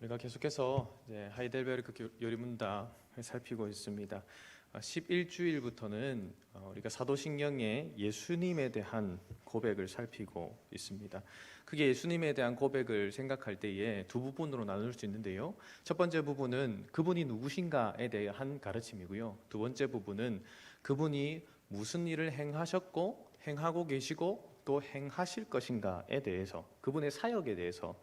우리가 계속해서 이제 하이델베르크 요리문답을 살피고 있습니다. 11주일부터는 우리가 사도신경의 예수님에 대한 고백을 살피고 있습니다. 크게 예수님에 대한 고백을 생각할 때에 두 부분으로 나눌 수 있는데요. 첫 번째 부분은 그분이 누구신가에 대한 가르침이고요. 두 번째 부분은 그분이 무슨 일을 행하셨고 행하고 계시고 또 행하실 것인가에 대해서, 그분의 사역에 대해서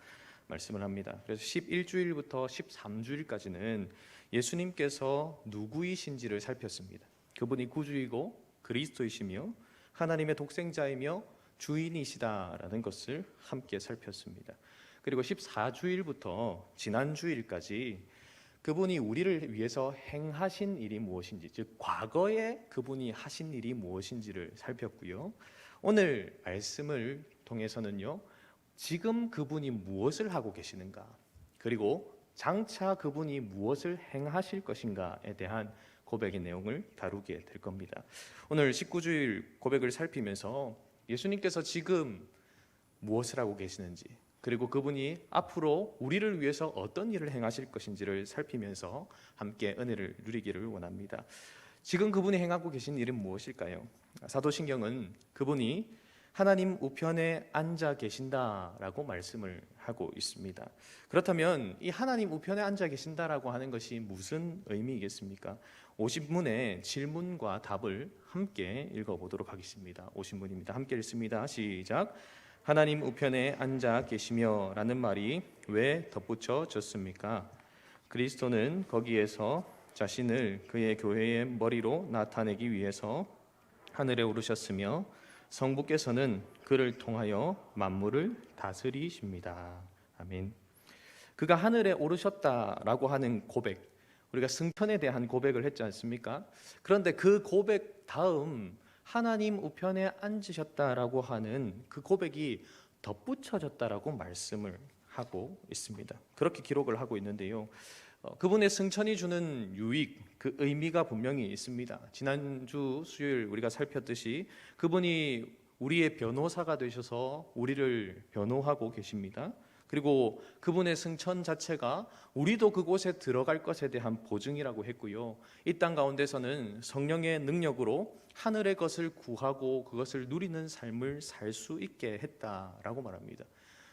말씀을 합니다. 그래서 11주일부터 13주일까지는 예수님께서 누구이신지를 살폈습니다. 그분이 구주이고 그리스도이시며 하나님의 독생자이며 주인이시다라는 것을 함께 살폈습니다. 그리고 14주일부터 지난주일까지 그분이 우리를 위해서 행하신 일이 무엇인지, 즉 과거에 그분이 하신 일이 무엇인지를 살폈고요. 오늘 말씀을 통해서는요, 지금 그분이 무엇을 하고 계시는가, 그리고 장차 그분이 무엇을 행하실 것인가에 대한 고백의 내용을 다루게 될 겁니다. 오늘 19주일 고백을 살피면서 예수님께서 지금 무엇을 하고 계시는지, 그리고 그분이 앞으로 우리를 위해서 어떤 일을 행하실 것인지를 살피면서 함께 은혜를 누리기를 원합니다. 지금 그분이 행하고 계신 일은 무엇일까요? 사도신경은 그분이 하나님 우편에 앉아 계신다라고 말씀을 하고 있습니다. 그렇다면 이 하나님 우편에 앉아 계신다라고 하는 것이 무슨 의미이겠습니까? 오신문의 질문과 답을 함께 읽어보도록 하겠습니다. 오신문입니다. 함께 읽습니다. 시작. 하나님 우편에 앉아 계시며 라는 말이 왜 덧붙여졌습니까? 그리스도는 거기에서 자신을 그의 교회의 머리로 나타내기 위해서 하늘에 오르셨으며 성부께서는 그를 통하여 만물을 다스리십니다. 아멘. 그가 하늘에 오르셨다라고 하는 고백, 우리가 승천에 대한 고백을 했지 않습니까? 그런데 그 고백 다음 하나님 우편에 앉으셨다라고 하는 그 고백이 덧붙여졌다라고 말씀을 하고 있습니다. 그렇게 기록을 하고 있는데요. 그분의 승천이 주는 유익, 그 의미가 분명히 있습니다. 지난주 수요일 우리가 살폈듯이 그분이 우리의 변호사가 되셔서 우리를 변호하고 계십니다. 그리고 그분의 승천 자체가 우리도 그곳에 들어갈 것에 대한 보증이라고 했고요. 이 땅 가운데서는 성령의 능력으로 하늘의 것을 구하고 그것을 누리는 삶을 살 수 있게 했다라고 말합니다.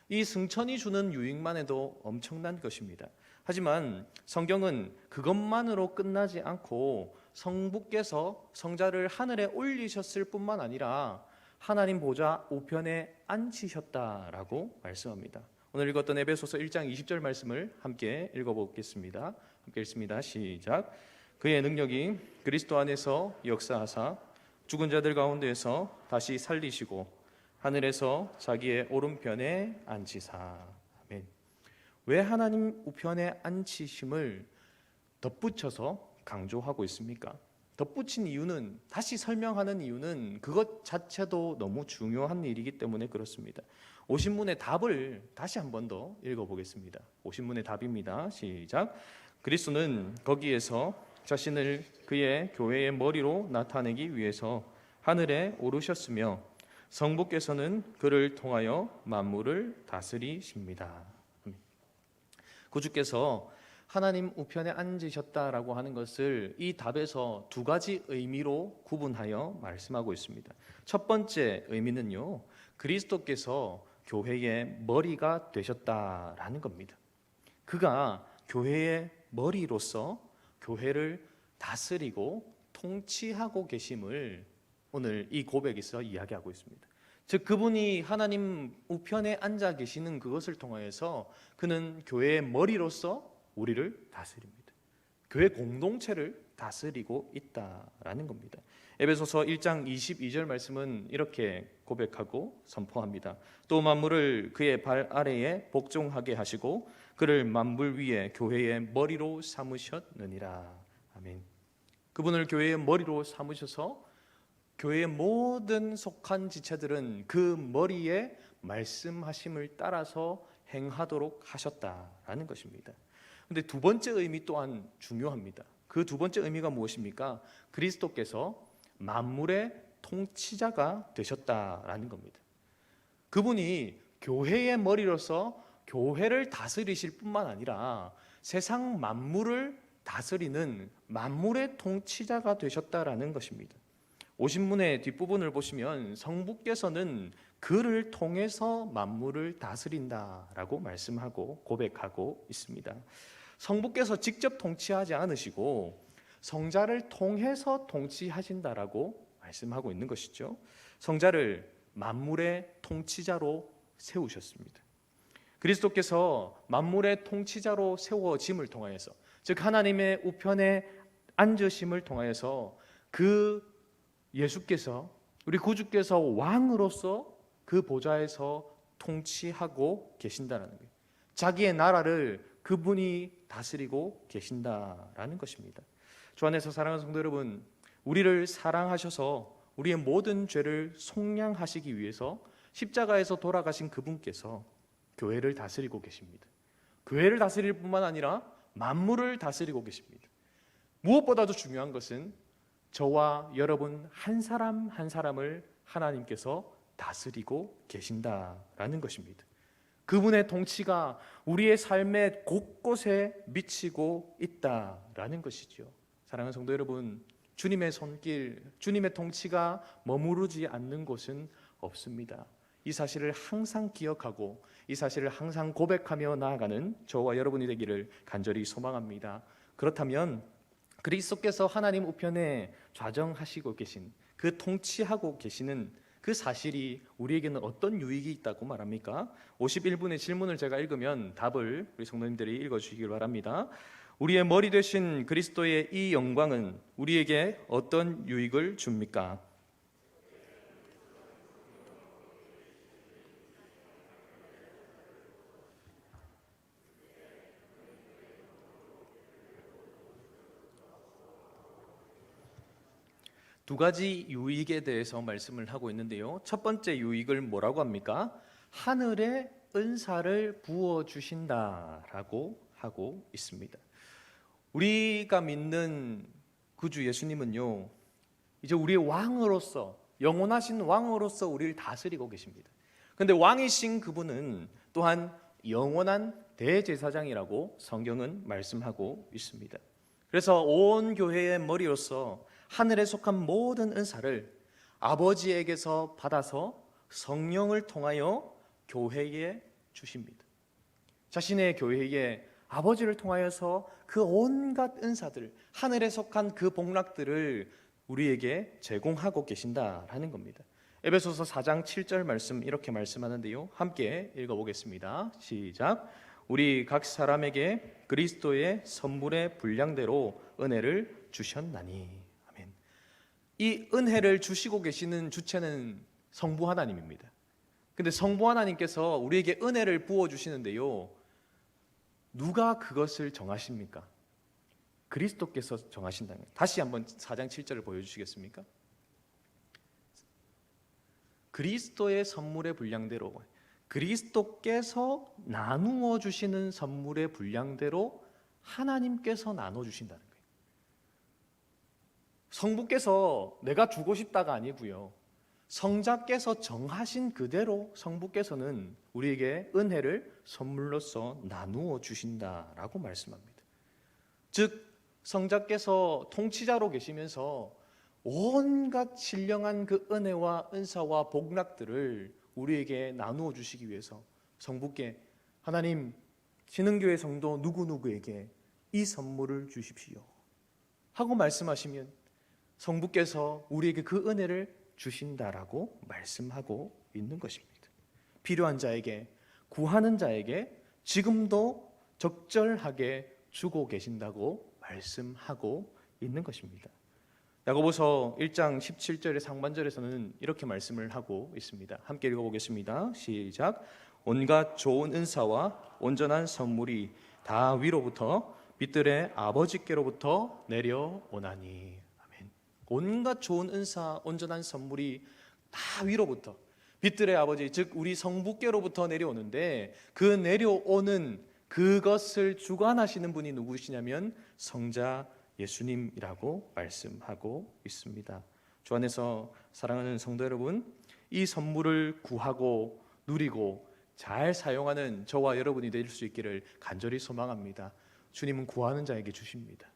이 승천이 주는 유익만 해도 엄청난 것입니다. 하지만 성경은 그것만으로 끝나지 않고 성부께서 성자를 하늘에 올리셨을 뿐만 아니라 하나님 보좌 우편에 앉히셨다라고 말씀합니다. 오늘 읽었던 에베소서 1장 20절 말씀을 함께 읽어보겠습니다. 함께 읽습니다. 시작. 그의 능력이 그리스도 안에서 역사하사 죽은 자들 가운데에서 다시 살리시고 하늘에서 자기의 오른편에 앉히사. 아멘. 왜 하나님 우편에 앉히심을 덧붙여서 강조하고 있습니까? 덧붙인 이유는, 다시 설명하는 이유는 그것 자체도 너무 중요한 일이기 때문에 그렇습니다. 오신문의 답을 다시 한 번 더 읽어보겠습니다. 오신문의 답입니다. 시작. 그리스도는 거기에서 자신을 그의 교회의 머리로 나타내기 위해서 하늘에 오르셨으며 성부께서는 그를 통하여 만물을 다스리십니다. 구주께서 하나님 우편에 앉으셨다라고 하는 것을 이 답에서 두 가지 의미로 구분하여 말씀하고 있습니다. 첫 번째 의미는요, 그리스도께서 교회의 머리가 되셨다라는 겁니다. 그가 교회의 머리로서 교회를 다스리고 통치하고 계심을 오늘 이 고백에서 이야기하고 있습니다. 즉 그분이 하나님 우편에 앉아 계시는 그것을 통하여서 그는 교회의 머리로서 우리를 다스립니다. 교회 공동체를 다스리고 있다라는 겁니다. 에베소서 1장 22절 말씀은 이렇게 고백하고 선포합니다. 또 만물을 그의 발 아래에 복종하게 하시고 그를 만물 위에 교회의 머리로 삼으셨느니라. 아멘. 그분을 교회의 머리로 삼으셔서 교회의 모든 속한 지체들은 그 머리에 말씀하심을 따라서 행하도록 하셨다라는 것입니다. 그런데 두 번째 의미 또한 중요합니다. 그 두 번째 의미가 무엇입니까? 그리스도께서 만물의 통치자가 되셨다라는 겁니다. 그분이 교회의 머리로서 교회를 다스리실 뿐만 아니라 세상 만물을 다스리는 만물의 통치자가 되셨다라는 것입니다. 오신문의 뒷부분을 보시면 성부께서는 그를 통해서 만물을 다스린다라고 말씀하고 고백하고 있습니다. 성부께서 직접 통치하지 않으시고 성자를 통해서 통치하신다라고 말씀하고 있는 것이죠. 성자를 만물의 통치자로 세우셨습니다. 그리스도께서 만물의 통치자로 세워짐을 통하여서, 즉 하나님의 우편에 앉으심을 통하여서 그 예수께서, 우리 구주께서 왕으로서 그 보좌에서 통치하고 계신다는 거예요. 자기의 나라를 그분이 다스리고 계신다라는 것입니다. 주 안에서 사랑하는 성도 여러분, 우리를 사랑하셔서 우리의 모든 죄를 속량하시기 위해서 십자가에서 돌아가신 그분께서 교회를 다스리고 계십니다. 교회를 다스릴 뿐만 아니라 만물을 다스리고 계십니다. 무엇보다도 중요한 것은 저와 여러분 한 사람 한 사람을 하나님께서 다스리고 계신다라는 것입니다. 그분의 통치가 우리의 삶의 곳곳에 미치고 있다라는 것이죠. 사랑하는 성도 여러분, 주님의 손길, 주님의 통치가 머무르지 않는 곳은 없습니다. 이 사실을 항상 기억하고 이 사실을 항상 고백하며 나아가는 저와 여러분이 되기를 간절히 소망합니다. 그렇다면 그리스도께서 하나님 우편에 좌정하시고 계신, 그 통치하고 계시는 그 사실이 우리에게는 어떤 유익이 있다고 말합니까? 51분의 질문을 제가 읽으면 답을 우리 성도님들이 읽어주시길 바랍니다. 우리의 머리 되신 그리스도의 이 영광은 우리에게 어떤 유익을 줍니까? 두 가지 유익에 대해서 말씀을 하고 있는데요. 첫 번째 유익을 뭐라고 합니까? 하늘의 은사를 부어주신다라고 하고 있습니다. 우리가 믿는 구주 예수님은요, 이제 우리의 왕으로서, 영원하신 왕으로서 우리를 다스리고 계십니다. 그런데 왕이신 그분은 또한 영원한 대제사장이라고 성경은 말씀하고 있습니다. 그래서 온 교회의 머리로서 하늘에 속한 모든 은사를 아버지에게서 받아서 성령을 통하여 교회에 주십니다. 자신의 교회에 아버지를 통하여서 그 온갖 은사들, 하늘에 속한 그 복락들을 우리에게 제공하고 계신다라는 겁니다. 에베소서 4장 7절 말씀 이렇게 말씀하는데요, 함께 읽어보겠습니다. 시작. 우리 각 사람에게 그리스도의 선물의 분량대로 은혜를 주셨나니. 아멘. 이 은혜를 주시고 계시는 주체는 성부 하나님입니다. 근데 성부 하나님께서 우리에게 은혜를 부어주시는데요, 누가 그것을 정하십니까? 그리스도께서 정하신다는 거예요. 다시 한번 4장 7절을 보여주시겠습니까? 그리스도의 선물의 분량대로, 그리스도께서 나누어 주시는 선물의 분량대로 하나님께서 나눠 주신다는 거예요. 성부께서 내가 주고 싶다가 아니고요, 성자께서 정하신 그대로 성부께서는 우리에게 은혜를 선물로서 나누어 주신다라고 말씀합니다. 즉 성자께서 통치자로 계시면서 온갖 신령한 그 은혜와 은사와 복락들을 우리에게 나누어 주시기 위해서 성부께 하나님, 신흥교회 성도 누구누구에게 이 선물을 주십시오 하고 말씀하시면 성부께서 우리에게 그 은혜를 주신다라고 말씀하고 있는 것입니다. 필요한 자에게, 구하는 자에게 지금도 적절하게 주고 계신다고 말씀하고 있는 것입니다. 야고보서 1장 17절의 상반절에서는 이렇게 말씀을 하고 있습니다. 함께 읽어보겠습니다. 시작. 온갖 좋은 은사와 온전한 선물이 다 위로부터 빛들의 아버지께로부터 내려오나니. 아멘. 온갖 좋은 은사, 온전한 선물이 다 위로부터, 빛들의 아버지, 즉 우리 성부께로부터 내려오는데, 그 내려오는 그것을 주관하시는 분이 누구시냐면 성자 예수님이라고 말씀하고 있습니다. 주 안에서 사랑하는 성도 여러분, 이 선물을 구하고 누리고 잘 사용하는 저와 여러분이 될 수 있기를 간절히 소망합니다. 주님은 구하는 자에게 주십니다.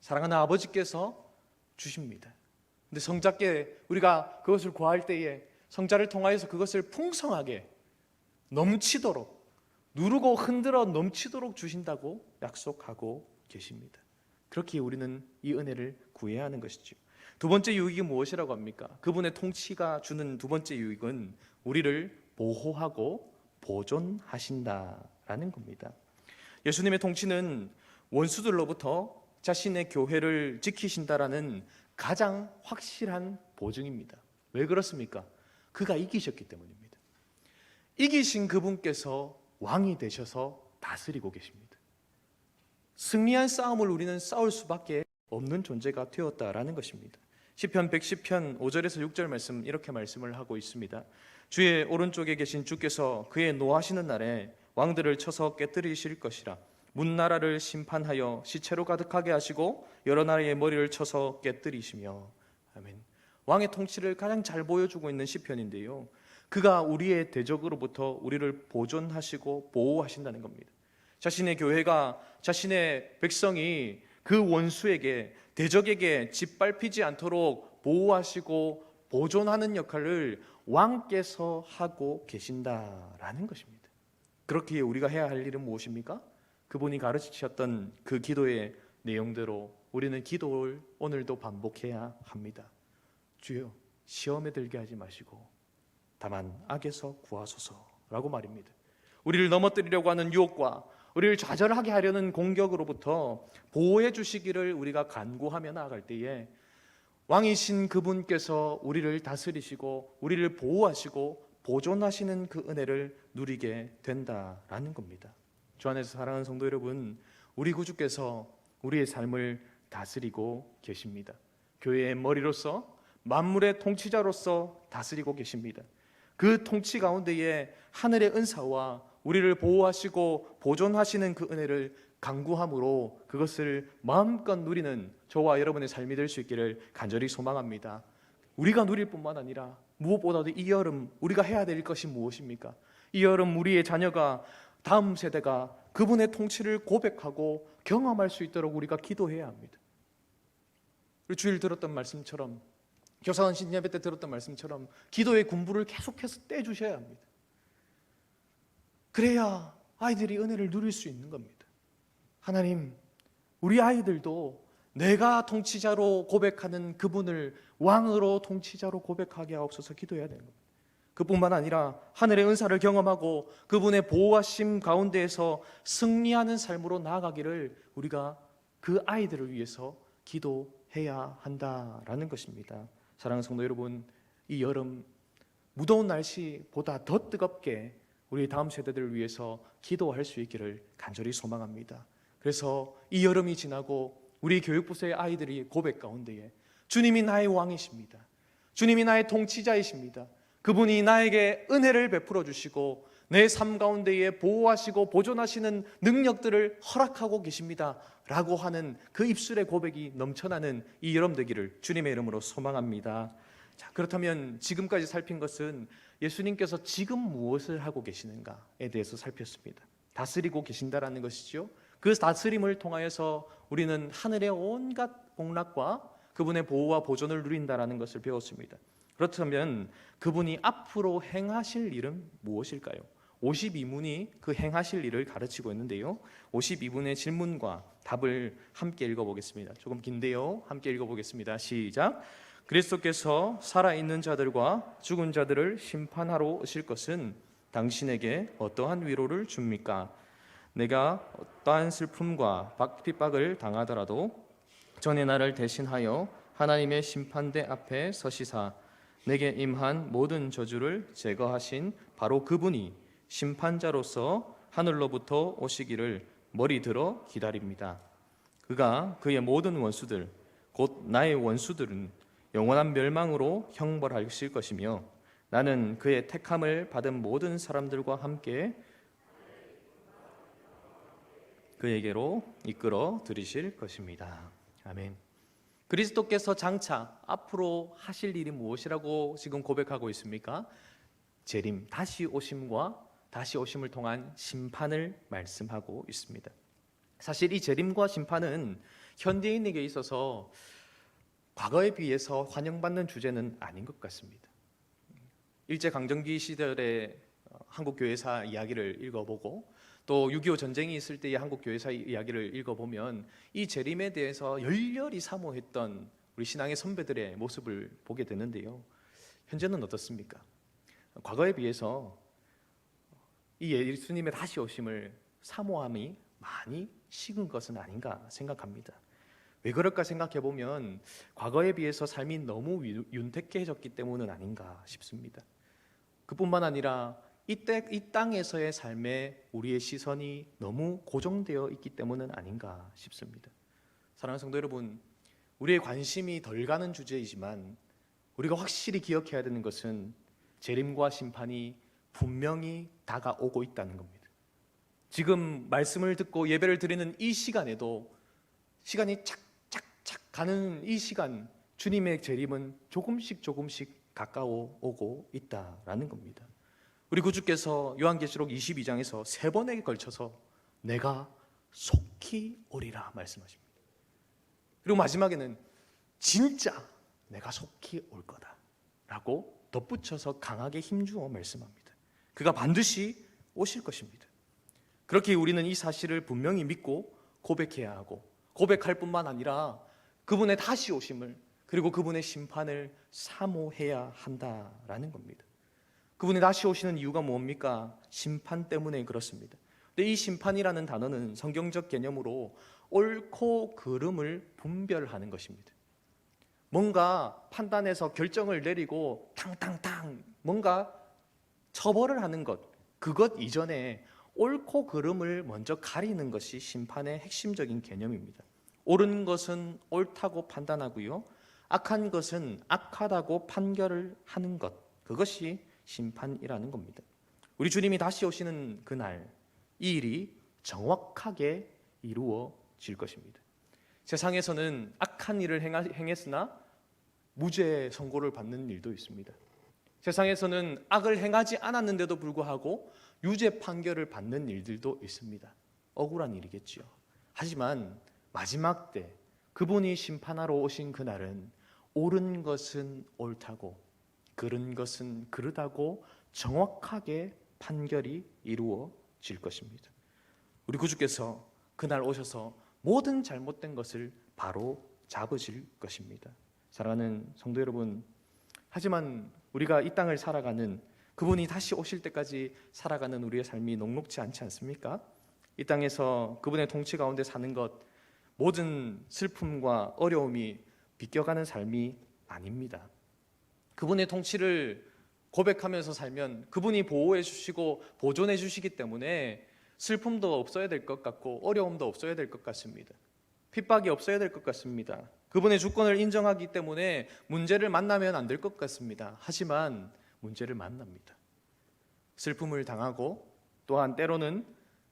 사랑하는 아버지께서 주십니다. 근데 성자께 우리가 그것을 구할 때에 성자를 통하여서 그것을 풍성하게 넘치도록, 누르고 흔들어 넘치도록 주신다고 약속하고 계십니다. 그렇게 우리는 이 은혜를 구해야 하는 것이죠. 두 번째 유익이 무엇이라고 합니까? 그분의 통치가 주는 두 번째 유익은 우리를 보호하고 보존하신다라는 겁니다. 예수님의 통치는 원수들로부터 자신의 교회를 지키신다라는 가장 확실한 보증입니다. 왜 그렇습니까? 그가 이기셨기 때문입니다. 이기신 그분께서 왕이 되셔서 다스리고 계십니다. 승리한 싸움을 우리는 싸울 수밖에 없는 존재가 되었다라는 것입니다. 시편 110편 5절에서 6절 말씀 이렇게 말씀을 하고 있습니다. 주의 오른쪽에 계신 주께서 그의 노하시는 날에 왕들을 쳐서 깨뜨리실 것이라. 문나라를 심판하여 시체로 가득하게 하시고 여러 나라의 머리를 쳐서 깨뜨리시며. 아멘. 왕의 통치를 가장 잘 보여주고 있는 시편인데요, 그가 우리의 대적으로부터 우리를 보존하시고 보호하신다는 겁니다. 자신의 교회가, 자신의 백성이 그 원수에게, 대적에게 짓밟히지 않도록 보호하시고 보존하는 역할을 왕께서 하고 계신다라는 것입니다. 그렇기에 우리가 해야 할 일은 무엇입니까? 그분이 가르치셨던 그 기도의 내용대로 우리는 기도를 오늘도 반복해야 합니다. 주여, 시험에 들게 하지 마시고 다만 악에서 구하소서라고 말입니다. 우리를 넘어뜨리려고 하는 유혹과 우리를 좌절하게 하려는 공격으로부터 보호해 주시기를 우리가 간구하며 나아갈 때에 왕이신 그분께서 우리를 다스리시고 우리를 보호하시고 보존하시는 그 은혜를 누리게 된다라는 겁니다. 주 안에서 사랑하는 성도 여러분, 우리 구주께서 우리의 삶을 다스리고 계십니다. 교회의 머리로서, 만물의 통치자로서 다스리고 계십니다. 그 통치 가운데에 하늘의 은사와 우리를 보호하시고 보존하시는 그 은혜를 간구함으로 그것을 마음껏 누리는 저와 여러분의 삶이 될 수 있기를 간절히 소망합니다. 우리가 누릴 뿐만 아니라 무엇보다도 이 여름 우리가 해야 될 것이 무엇입니까? 이 여름 우리의 자녀가, 다음 세대가 그분의 통치를 고백하고 경험할 수 있도록 우리가 기도해야 합니다. 주일 들었던 말씀처럼, 교사원 신예배 때 들었던 말씀처럼 기도의 군부를 계속해서 떼주셔야 합니다. 그래야 아이들이 은혜를 누릴 수 있는 겁니다. 하나님, 우리 아이들도 내가 통치자로 고백하는 그분을 왕으로 통치자로 고백하게 하옵소서 기도해야 되는 겁니다. 그뿐만 아니라 하늘의 은사를 경험하고 그분의 보호하심 가운데에서 승리하는 삶으로 나아가기를 우리가 그 아이들을 위해서 기도해야 한다라는 것입니다. 사랑하는 성도 여러분, 이 여름 무더운 날씨보다 더 뜨겁게 우리 다음 세대들을 위해서 기도할 수 있기를 간절히 소망합니다. 그래서 이 여름이 지나고 우리 교육부서의 아이들이 고백 가운데에 주님이 나의 왕이십니다. 주님이 나의 통치자이십니다. 그분이 나에게 은혜를 베풀어 주시고 내 삶 가운데에 보호하시고 보존하시는 능력들을 허락하고 계십니다 라고 하는 그 입술의 고백이 넘쳐나는 이 여름 되기를 주님의 이름으로 소망합니다. 자, 그렇다면 지금까지 살핀 것은 예수님께서 지금 무엇을 하고 계시는가에 대해서 살폈습니다. 다스리고 계신다라는 것이죠. 그 다스림을 통하여서 우리는 하늘의 온갖 복락과 그분의 보호와 보존을 누린다라는 것을 배웠습니다. 그렇다면 그분이 앞으로 행하실 일은 무엇일까요? 52문이 그 행하실 일을 가르치고 있는데요, 52문의 질문과 답을 함께 읽어보겠습니다. 조금 긴데요, 함께 읽어보겠습니다. 시작. 그리스도께서 살아있는 자들과 죽은 자들을 심판하러 오실 것은 당신에게 어떠한 위로를 줍니까? 내가 어떠한 슬픔과 핍박을 당하더라도 전에 나를 대신하여 하나님의 심판대 앞에 서시사 내게 임한 모든 저주를 제거하신 바로 그분이 심판자로서 하늘로부터 오시기를 머리 들어 기다립니다. 그가 그의 모든 원수들, 곧 나의 원수들은 영원한 멸망으로 형벌하실 것이며 나는 그의 택함을 받은 모든 사람들과 함께 그에게로 이끌어 들이실 것입니다. 아멘. 그리스도께서 장차 앞으로 하실 일이 무엇이라고 지금 고백하고 있습니까? 재림, 다시 오심과 다시 오심을 통한 심판을 말씀하고 있습니다. 사실 이 재림과 심판은 현대인에게 있어서 과거에 비해서 환영받는 주제는 아닌 것 같습니다. 일제강점기 시절의 한국교회사 이야기를 읽어보고 또 6.25 전쟁이 있을 때의 한국교회사 이야기를 읽어보면 이 재림에 대해서 열렬히 사모했던 우리 신앙의 선배들의 모습을 보게 되는데요. 현재는 어떻습니까? 과거에 비해서 이 예수님의 다시 오심을 사모함이 많이 식은 것은 아닌가 생각합니다. 왜 그럴까 생각해 보면 과거에 비해서 삶이 너무 윤택해졌기 때문은 아닌가 싶습니다. 그뿐만 아니라 이 땅에서의 삶에 우리의 시선이 너무 고정되어 있기 때문은 아닌가 싶습니다. 사랑하는 성도 여러분, 우리의 관심이 덜 가는 주제이지만 우리가 확실히 기억해야 되는 것은 재림과 심판이 분명히 다가오고 있다는 겁니다. 지금 말씀을 듣고 예배를 드리는 이 시간에도 시간이 착착착 가는 이 시간, 주님의 재림은 조금씩 가까워 오고 있다라는 겁니다. 우리 구주께서 요한계시록 22장에서 3번에 걸쳐서 내가 속히 오리라 말씀하십니다. 그리고 마지막에는 진짜 내가 속히 올 거다 라고 덧붙여서 강하게 힘주어 말씀합니다. 그가 반드시 오실 것입니다. 그렇게 우리는 이 사실을 분명히 믿고 고백해야 하고, 고백할 뿐만 아니라 그분의 다시 오심을, 그리고 그분의 심판을 사모해야 한다라는 겁니다. 그분이 다시 오시는 이유가 뭡니까? 심판 때문에 그렇습니다. 근데 이 심판이라는 단어는 성경적 개념으로 옳고 그름을 분별하는 것입니다. 뭔가 판단해서 결정을 내리고 탕탕탕 뭔가 처벌을 하는 것, 그것 이전에 옳고 그름을 먼저 가리는 것이 심판의 핵심적인 개념입니다. 옳은 것은 옳다고 판단하고요, 악한 것은 악하다고 판결을 하는 것, 그것이 심판이라는 겁니다. 우리 주님이 다시 오시는 그날 이 일이 정확하게 이루어질 것입니다. 세상에서는 악한 일을 행했으나 무죄 선고를 받는 일도 있습니다. 세상에서는 악을 행하지 않았는데도 불구하고 유죄 판결을 받는 일들도 있습니다. 억울한 일이겠죠. 하지만 마지막 때 그분이 심판하러 오신 그날은 옳은 것은 옳다고, 그른 것은 그르다고 정확하게 판결이 이루어질 것입니다. 우리 구주께서 그날 오셔서 모든 잘못된 것을 바로 잡으실 것입니다. 사랑하는 성도 여러분, 하지만 우리가 이 땅을 살아가는, 그분이 다시 오실 때까지 살아가는 우리의 삶이 녹록지 않지 않습니까? 이 땅에서 그분의 통치 가운데 사는 것, 모든 슬픔과 어려움이 비껴가는 삶이 아닙니다. 그분의 통치를 고백하면서 살면 그분이 보호해 주시고 보존해 주시기 때문에 슬픔도 없어야 될 것 같고 어려움도 없어야 될 것 같습니다. 핍박이 없어야 될 것 같습니다. 그분의 주권을 인정하기 때문에 문제를 만나면 안 될 것 같습니다. 하지만 문제를 만납니다. 슬픔을 당하고 또한 때로는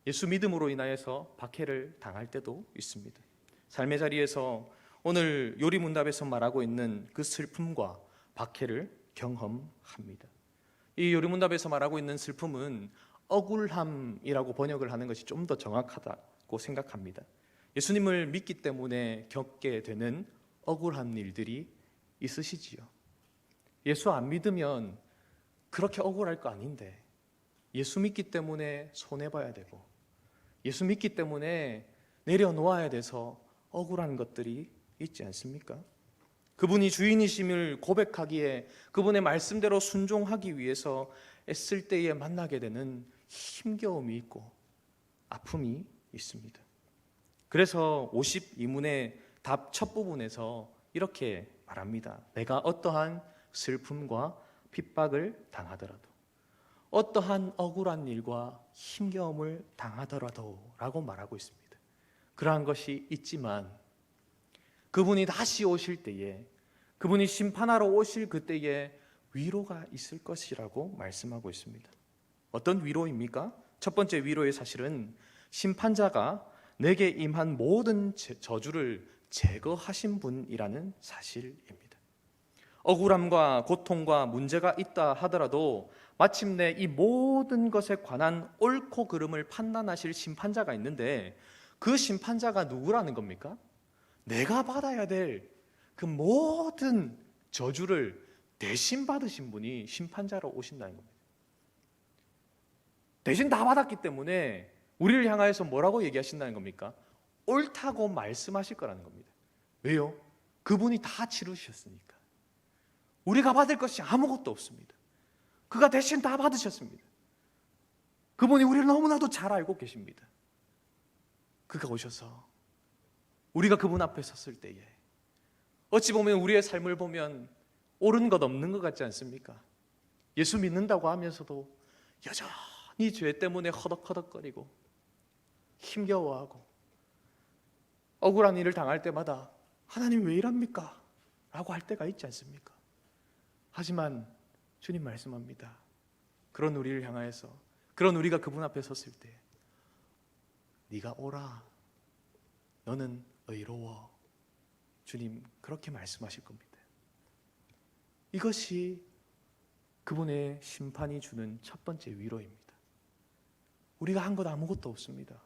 예수 믿음으로 인하여서 박해를 당할 때도 있습니다. 삶의 자리에서 오늘 요리문답에서 말하고 있는 그 슬픔과 박해를 경험합니다. 이 요리문답에서 말하고 있는 슬픔은 억울함이라고 번역을 하는 것이 좀 더 정확하다고 생각합니다. 예수님을 믿기 때문에 겪게 되는 억울한 일들이 있으시지요. 예수 안 믿으면 그렇게 억울할 거 아닌데 예수 믿기 때문에 손해봐야 되고 예수 믿기 때문에 내려놓아야 돼서 억울한 것들이 있지 않습니까? 그분이 주인이심을 고백하기에 그분의 말씀대로 순종하기 위해서 애쓸 때에 만나게 되는 힘겨움이 있고 아픔이 있습니다. 그래서 52문의 답 첫 부분에서 이렇게 말합니다. 내가 어떠한 슬픔과 핍박을 당하더라도, 어떠한 억울한 일과 힘겨움을 당하더라도 라고 말하고 있습니다. 그러한 것이 있지만 그분이 다시 오실 때에, 그분이 심판하러 오실 그때에 위로가 있을 것이라고 말씀하고 있습니다. 어떤 위로입니까? 첫 번째 위로의 사실은 심판자가 내게 임한 모든 저주를 제거하신 분이라는 사실입니다. 억울함과 고통과 문제가 있다 하더라도 마침내 이 모든 것에 관한 옳고 그름을 판단하실 심판자가 있는데, 그 심판자가 누구라는 겁니까? 내가 받아야 될 그 모든 저주를 대신 받으신 분이 심판자로 오신다는 겁니다. 대신 다 받았기 때문에 우리를 향하여서 뭐라고 얘기하신다는 겁니까? 옳다고 말씀하실 거라는 겁니다. 왜요? 그분이 다 치르셨으니까. 우리가 받을 것이 아무것도 없습니다. 그가 대신 다 받으셨습니다. 그분이 우리를 너무나도 잘 알고 계십니다. 그가 오셔서 우리가 그분 앞에 섰을 때에 어찌 보면 우리의 삶을 보면 옳은 것 없는 것 같지 않습니까? 예수 믿는다고 하면서도 여전히 죄 때문에 허덕허덕거리고 힘겨워하고 억울한 일을 당할 때마다 하나님 왜 이랍니까? 라고 할 때가 있지 않습니까? 하지만 주님 말씀합니다. 그런 우리를 향하여서, 그런 우리가 그분 앞에 섰을 때 네가 오라, 너는 의로워, 주님 그렇게 말씀하실 겁니다. 이것이 그분의 심판이 주는 첫 번째 위로입니다. 우리가 한 것 아무것도 없습니다.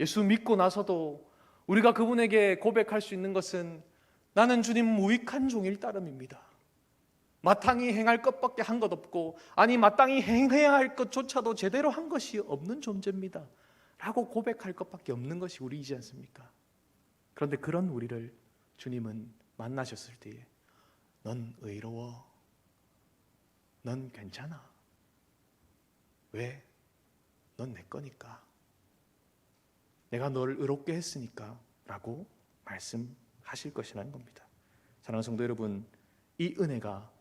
예수 믿고 나서도 우리가 그분에게 고백할 수 있는 것은 나는 주님 무익한 종일 따름입니다. 마땅히 행할 것밖에 한 것 없고, 아니 마땅히 행해야 할 것조차도 제대로 한 것이 없는 존재입니다 라고 고백할 것밖에 없는 것이 우리이지 않습니까? 그런데 그런 우리를 주님은 만나셨을 때에 넌 의로워, 넌 괜찮아, 왜? 넌 내 거니까, 내가 너를 의롭게 했으니까 라고 말씀하실 것이라는 겁니다. 사랑하는 성도 여러분, 이 은혜가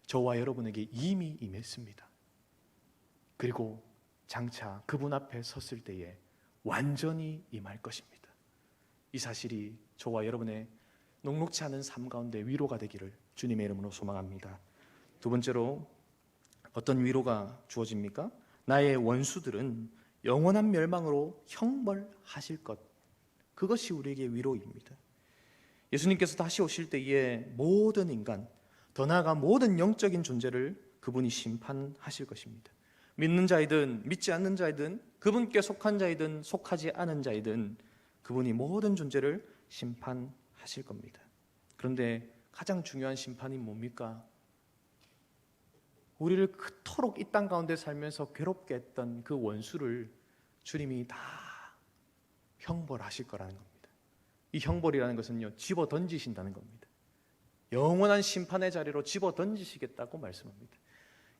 저와 여러분에게 이미 임했습니다. 그리고 장차 그분 앞에 섰을 때에 완전히 임할 것입니다. 이 사실이 저와 여러분의 녹록지 않은 삶 가운데 위로가 되기를 주님의 이름으로 소망합니다. 두 번째로 어떤 위로가 주어집니까? 나의 원수들은 영원한 멸망으로 형벌하실 것. 그것이 우리에게 위로입니다. 예수님께서 다시 오실 때에 모든 인간, 더 나아가 모든 영적인 존재를 그분이 심판하실 것입니다. 믿는 자이든 믿지 않는 자이든, 그분께 속한 자이든 속하지 않은 자이든 그분이 모든 존재를 심판하실 겁니다. 그런데 가장 중요한 심판이 뭡니까? 우리를 그토록 이 땅 가운데 살면서 괴롭게 했던 그 원수를 주님이 다 형벌하실 거라는 겁니다. 이 형벌이라는 것은요, 집어 던지신다는 겁니다. 영원한 심판의 자리로 집어 던지시겠다고 말씀합니다.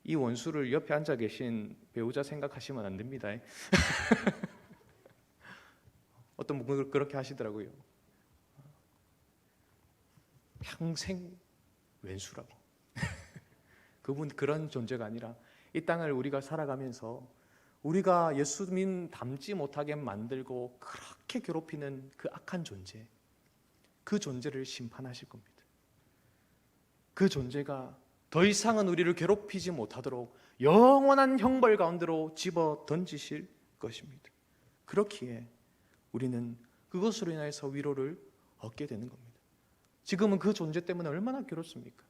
이 원수를 옆에 앉아 계신 배우자 생각하시면 안 됩니다. 어떤 분은 그렇게 하시더라고요. 평생 왼수라고. 그분 그런 존재가 아니라 이 땅을 우리가 살아가면서 우리가 예수님 닮지 못하게 만들고 그렇게 괴롭히는 그 악한 존재, 그 존재를 심판하실 겁니다. 그 존재가 더 이상은 우리를 괴롭히지 못하도록 영원한 형벌 가운데로 집어 던지실 것입니다. 그렇기에 우리는 그것으로 인해서 위로를 얻게 되는 겁니다. 지금은 그 존재 때문에 얼마나 괴롭습니까?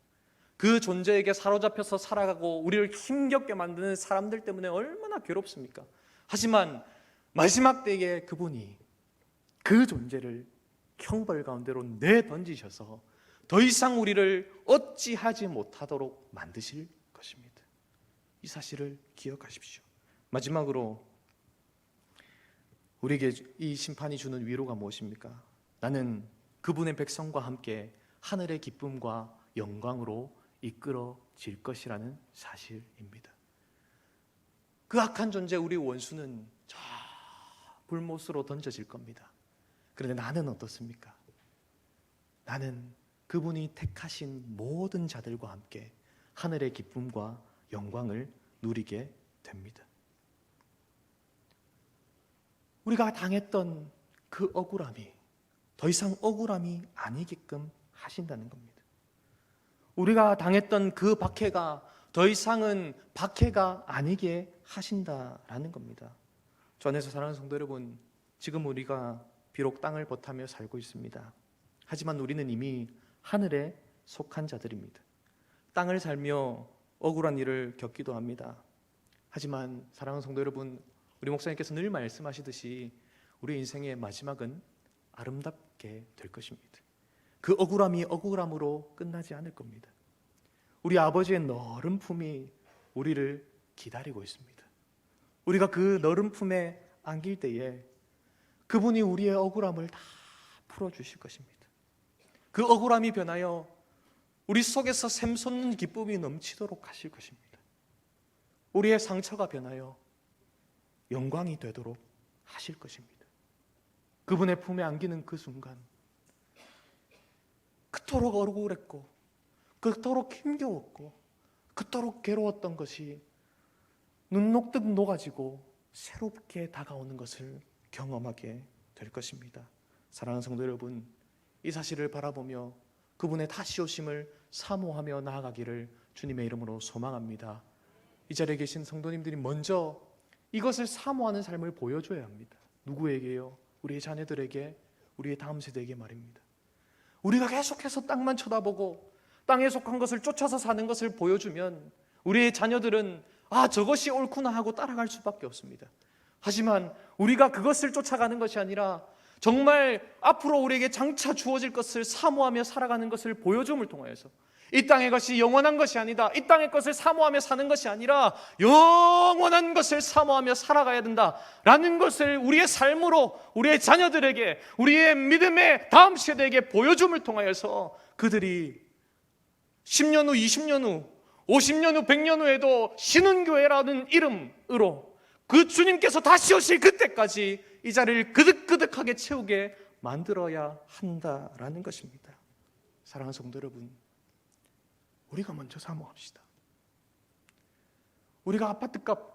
그 존재에게 사로잡혀서 살아가고 우리를 힘겹게 만드는 사람들 때문에 얼마나 괴롭습니까? 하지만 마지막 때에 그분이 그 존재를 형벌 가운데로 내던지셔서 더 이상 우리를 어찌하지 못하도록 만드실 것입니다. 이 사실을 기억하십시오. 마지막으로 우리에게 이 심판이 주는 위로가 무엇입니까? 나는 그분의 백성과 함께 하늘의 기쁨과 영광으로 이끌어질 것이라는 사실입니다. 그 악한 존재, 우리 원수는 저 불못으로 던져질 겁니다. 그런데 나는 어떻습니까? 나는 그분이 택하신 모든 자들과 함께 하늘의 기쁨과 영광을 누리게 됩니다. 우리가 당했던 그 억울함이 더 이상 억울함이 아니게끔 하신다는 겁니다. 우리가 당했던 그 박해가 더 이상은 박해가 아니게 하신다라는 겁니다. 저 안에서 사랑하는 성도 여러분, 지금 우리가 비록 땅을 버타며 살고 있습니다. 하지만 우리는 이미 하늘의 속한 자들입니다. 땅을 살며 억울한 일을 겪기도 합니다. 하지만 사랑하는 성도 여러분, 우리 목사님께서 늘 말씀하시듯이 우리 인생의 마지막은 아름답게 될 것입니다. 그 억울함이 억울함으로 끝나지 않을 겁니다. 우리 아버지의 너른 품이 우리를 기다리고 있습니다. 우리가 그 너른 품에 안길 때에 그분이 우리의 억울함을 다 풀어주실 것입니다. 그 억울함이 변하여 우리 속에서 샘솟는 기쁨이 넘치도록 하실 것입니다. 우리의 상처가 변하여 영광이 되도록 하실 것입니다. 그분의 품에 안기는 그 순간 그토록 억울했고 그토록 힘겨웠고 그토록 괴로웠던 것이 눈 녹듯 녹아지고 새롭게 다가오는 것을 경험하게 될 것입니다. 사랑하는 성도 여러분, 이 사실을 바라보며 그분의 다시 오심을 사모하며 나아가기를 주님의 이름으로 소망합니다. 이 자리에 계신 성도님들이 먼저 이것을 사모하는 삶을 보여줘야 합니다. 누구에게요? 우리의 자녀들에게, 우리의 다음 세대에게 말입니다. 우리가 계속해서 땅만 쳐다보고 땅에 속한 것을 쫓아서 사는 것을 보여주면 우리의 자녀들은 저것이 옳구나 하고 따라갈 수밖에 없습니다. 하지만 우리가 그것을 쫓아가는 것이 아니라 정말 앞으로 우리에게 장차 주어질 것을 사모하며 살아가는 것을 보여줌을 통하여서 이 땅의 것이 영원한 것이 아니다, 이 땅의 것을 사모하며 사는 것이 아니라 영원한 것을 사모하며 살아가야 된다라는 것을 우리의 삶으로 우리의 자녀들에게, 우리의 믿음의 다음 세대에게 보여줌을 통하여서 그들이 10년 후, 20년 후, 50년 후, 100년 후에도 신은교회라는 이름으로 그 주님께서 다시 오실 그때까지 이 자리를 그득그득하게 채우게 만들어야 한다라는 것입니다. 사랑하는 성도 여러분, 우리가 먼저 사모합시다. 우리가 아파트값,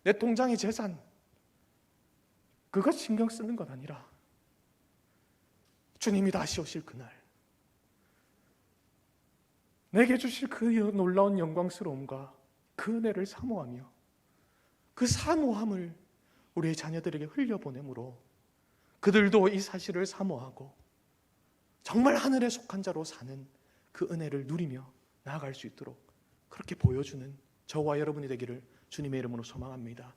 내 통장의 재산, 그것 신경 쓰는 것 아니라 주님이 다시 오실 그날 내게 주실 그 놀라운 영광스러움과 그 은혜를 사모하며 그 사모함을 우리의 자녀들에게 흘려보내므로 그들도 이 사실을 사모하고 정말 하늘에 속한 자로 사는 그 은혜를 누리며 나아갈 수 있도록 그렇게 보여주는 저와 여러분이 되기를 주님의 이름으로 소망합니다.